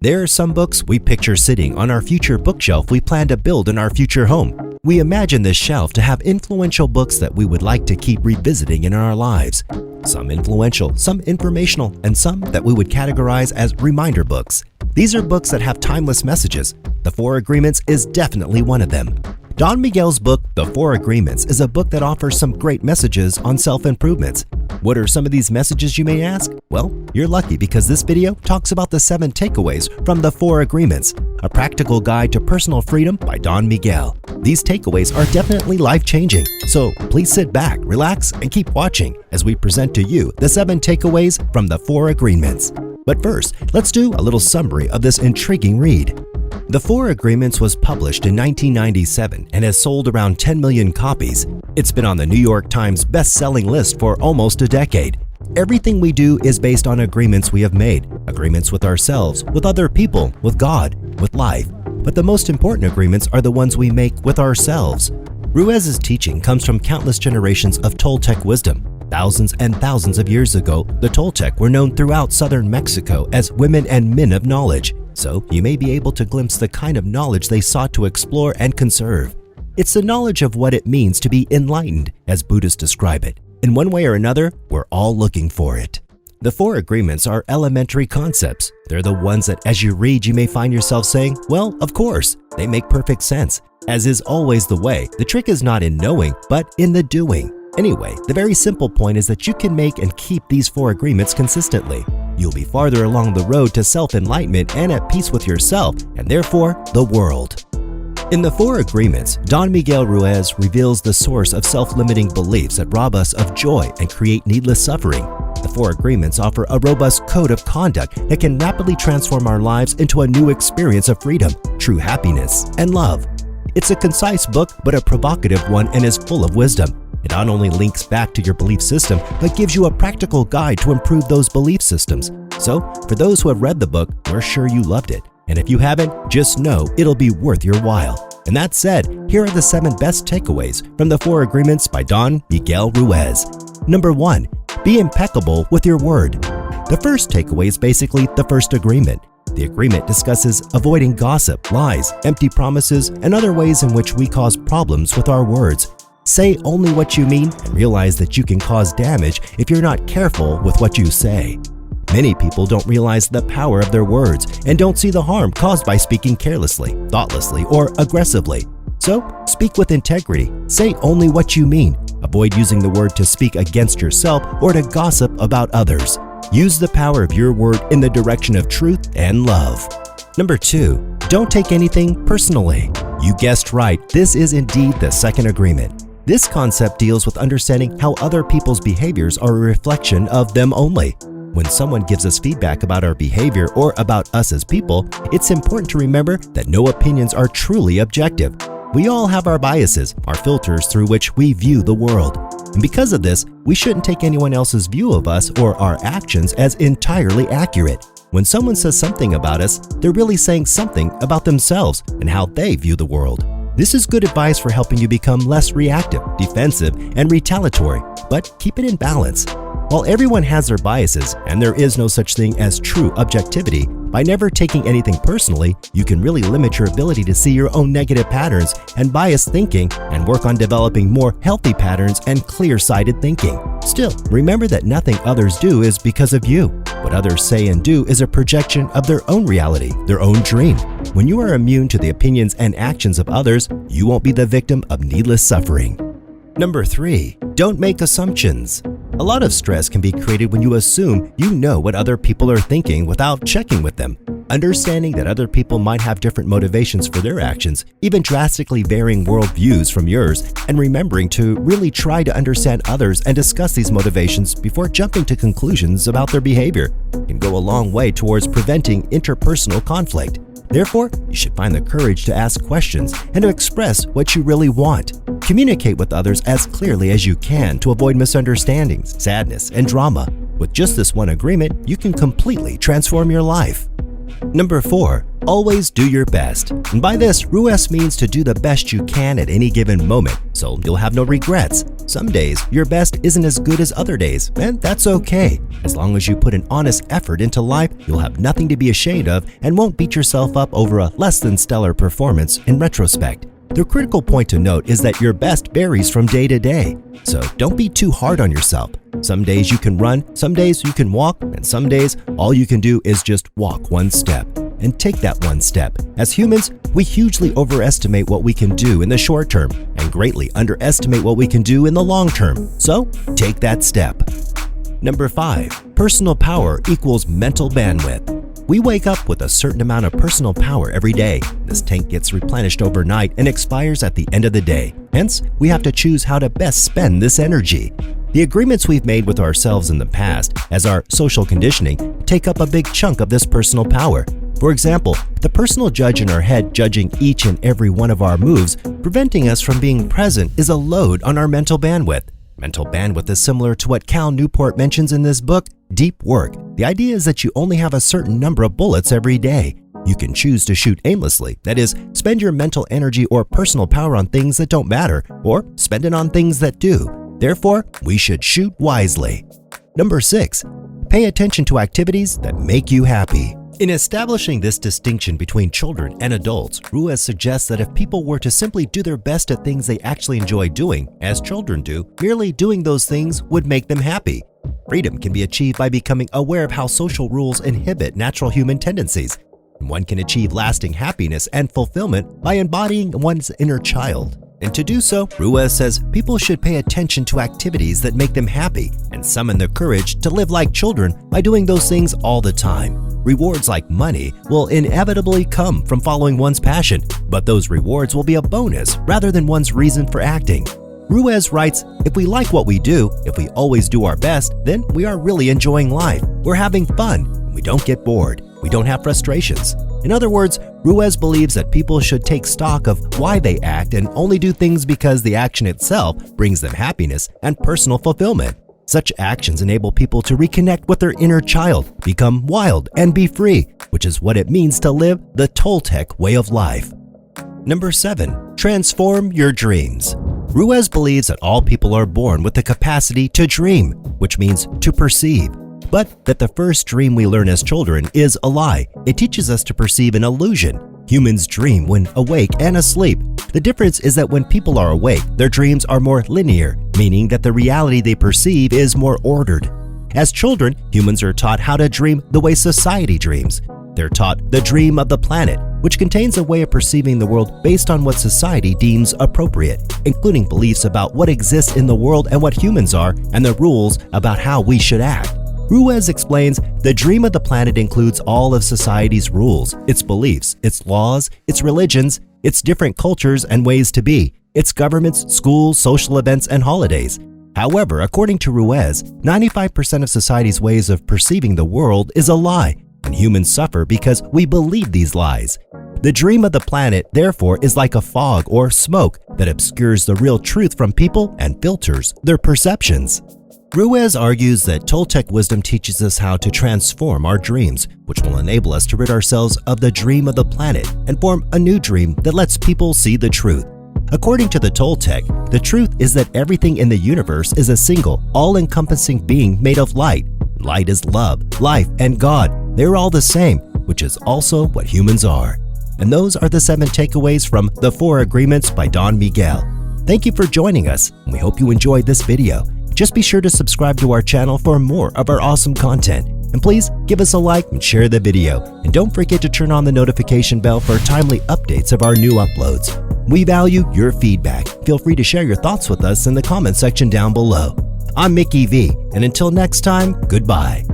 There are some books we picture sitting on our future bookshelf we plan to build in our future home. We imagine this shelf to have influential books that we would like to keep revisiting in our lives. Some influential, some informational, and some that we would categorize as reminder books. These are books that have timeless messages. The Four Agreements is definitely one of them. Don Miguel's book, The Four Agreements, is a book that offers some great messages on self-improvements. What are some of these messages, you may ask? Well, you're lucky because this video talks about the 7 takeaways from The Four Agreements, a practical guide to personal freedom by Don Miguel. These takeaways are definitely life-changing, so please sit back, relax, and keep watching as we present to you the 7 takeaways from The Four Agreements. But first, let's do a little summary of this intriguing read. The Four Agreements was published in 1997 and has sold around 10 million copies. It's been on the New York Times best-selling list for almost a decade. Everything we do is based on agreements we have made, agreements with ourselves, with other people, with God, with life. But the most important agreements are the ones we make with ourselves. Ruiz's teaching comes from countless generations of Toltec wisdom. Thousands and thousands of years ago, the Toltec were known throughout southern Mexico as women and men of knowledge. So you may be able to glimpse the kind of knowledge they sought to explore and conserve. It's the knowledge of what it means to be enlightened, as Buddhists describe it. In one way or another, we're all looking for it. The Four Agreements are elementary concepts. They're the ones that as you read, you may find yourself saying, well, of course, they make perfect sense. As is always the way, the trick is not in knowing, but in the doing. Anyway, the very simple point is that you can make and keep these 4 agreements consistently. You'll be farther along the road to self-enlightenment and at peace with yourself, and therefore, the world. In The Four Agreements, Don Miguel Ruiz reveals the source of self-limiting beliefs that rob us of joy and create needless suffering. The Four Agreements offer a robust code of conduct that can rapidly transform our lives into a new experience of freedom, true happiness, and love. It's a concise book, but a provocative one and is full of wisdom. It not only links back to your belief system, but gives you a practical guide to improve those belief systems. So, for those who have read the book, we're sure you loved it. And if you haven't, just know it'll be worth your while. And that said, here are the 7 best takeaways from The Four Agreements by Don Miguel Ruiz. Number 1. Be impeccable with your word. The first takeaway is basically the first agreement. The agreement discusses avoiding gossip, lies, empty promises, and other ways in which we cause problems with our words. Say only what you mean and realize that you can cause damage if you're not careful with what you say. Many people don't realize the power of their words and don't see the harm caused by speaking carelessly, thoughtlessly, or aggressively. So, speak with integrity. Say only what you mean. Avoid using the word to speak against yourself or to gossip about others. Use the power of your word in the direction of truth and love. Number 2. Don't take anything personally. You guessed right, this is indeed the second agreement. This concept deals with understanding how other people's behaviors are a reflection of them only. When someone gives us feedback about our behavior or about us as people, it's important to remember that no opinions are truly objective. We all have our biases, our filters through which we view the world. And because of this, we shouldn't take anyone else's view of us or our actions as entirely accurate. When someone says something about us, they're really saying something about themselves and how they view the world. This is good advice for helping you become less reactive, defensive, and retaliatory, but keep it in balance. While everyone has their biases and there is no such thing as true objectivity, by never taking anything personally, you can really limit your ability to see your own negative patterns and biased thinking and work on developing more healthy patterns and clear-sighted thinking. Still, remember that nothing others do is because of you. What others say and do is a projection of their own reality, their own dream. When you are immune to the opinions and actions of others, you won't be the victim of needless suffering. Number 3. Don't make assumptions. A lot of stress can be created when you assume you know what other people are thinking without checking with them. Understanding that other people might have different motivations for their actions, even drastically varying worldviews from yours, and remembering to really try to understand others and discuss these motivations before jumping to conclusions about their behavior can go a long way towards preventing interpersonal conflict. Therefore, you should find the courage to ask questions and to express what you really want. Communicate with others as clearly as you can to avoid misunderstandings, sadness, and drama. With just this one agreement, you can completely transform your life. Number 4. Always do your best. And by this, Ruiz means to do the best you can at any given moment, so you'll have no regrets. Some days, your best isn't as good as other days, and that's okay. As long as you put an honest effort into life, you'll have nothing to be ashamed of and won't beat yourself up over a less than stellar performance in retrospect. The critical point to note is that your best varies from day to day, so don't be too hard on yourself. Some days you can run, some days you can walk, and some days all you can do is just walk one step. And take that one step. As humans, we hugely overestimate what we can do in the short term and greatly underestimate what we can do in the long term. So, take that step. Number 5. Personal power equals mental bandwidth. We wake up with a certain amount of personal power every day. This tank gets replenished overnight and expires at the end of the day. Hence, we have to choose how to best spend this energy. The agreements we've made with ourselves in the past, as our social conditioning, take up a big chunk of this personal power. For example, the personal judge in our head judging each and every one of our moves, preventing us from being present, is a load on our mental bandwidth. Mental bandwidth is similar to what Cal Newport mentions in this book, Deep Work. The idea is that you only have a certain number of bullets every day. You can choose to shoot aimlessly, that is, spend your mental energy or personal power on things that don't matter, or spend it on things that do. Therefore, we should shoot wisely. Number 6. Pay attention to activities that make you happy. In establishing this distinction between children and adults, Ruiz suggests that if people were to simply do their best at things they actually enjoy doing, as children do, merely doing those things would make them happy. Freedom can be achieved by becoming aware of how social rules inhibit natural human tendencies. And one can achieve lasting happiness and fulfillment by embodying one's inner child. And to do so, Ruiz says people should pay attention to activities that make them happy and summon the courage to live like children by doing those things all the time. Rewards like money will inevitably come from following one's passion, but those rewards will be a bonus rather than one's reason for acting. Ruiz writes, if we like what we do, if we always do our best, then we are really enjoying life. We're having fun, and we don't get bored. We don't have frustrations. In other words, Ruiz believes that people should take stock of why they act and only do things because the action itself brings them happiness and personal fulfillment. Such actions enable people to reconnect with their inner child, become wild, and be free, which is what it means to live the Toltec way of life. Number 7. Transform your dreams. Ruiz believes that all people are born with the capacity to dream, which means to perceive, but that the first dream we learn as children is a lie. It teaches us to perceive an illusion. Humans dream when awake and asleep. The difference is that when people are awake, their dreams are more linear, meaning that the reality they perceive is more ordered. As children, humans are taught how to dream the way society dreams. They're taught the dream of the planet, which contains a way of perceiving the world based on what society deems appropriate, including beliefs about what exists in the world and what humans are, and the rules about how we should act. Ruiz explains the dream of the planet includes all of society's rules, its beliefs, its laws, its religions, its different cultures and ways to be, its governments, schools, social events, and holidays. However, according to Ruiz, 95% of society's ways of perceiving the world is a lie, and humans suffer because we believe these lies. The dream of the planet, therefore, is like a fog or smoke that obscures the real truth from people and filters their perceptions. Ruiz argues that Toltec wisdom teaches us how to transform our dreams, which will enable us to rid ourselves of the dream of the planet and form a new dream that lets people see the truth. According to the Toltec, the truth is that everything in the universe is a single, all-encompassing being made of light. Light is love, life, and God. They're all the same, which is also what humans are. And those are the 7 takeaways from The 4 Agreements by Don Miguel. Thank you for joining us, and we hope you enjoyed this video. Just be sure to subscribe to our channel for more of our awesome content. And please give us a like and share the video. And don't forget to turn on the notification bell for timely updates of our new uploads. We value your feedback. Feel free to share your thoughts with us in the comment section down below. I'm Mickey V, and until next time, goodbye.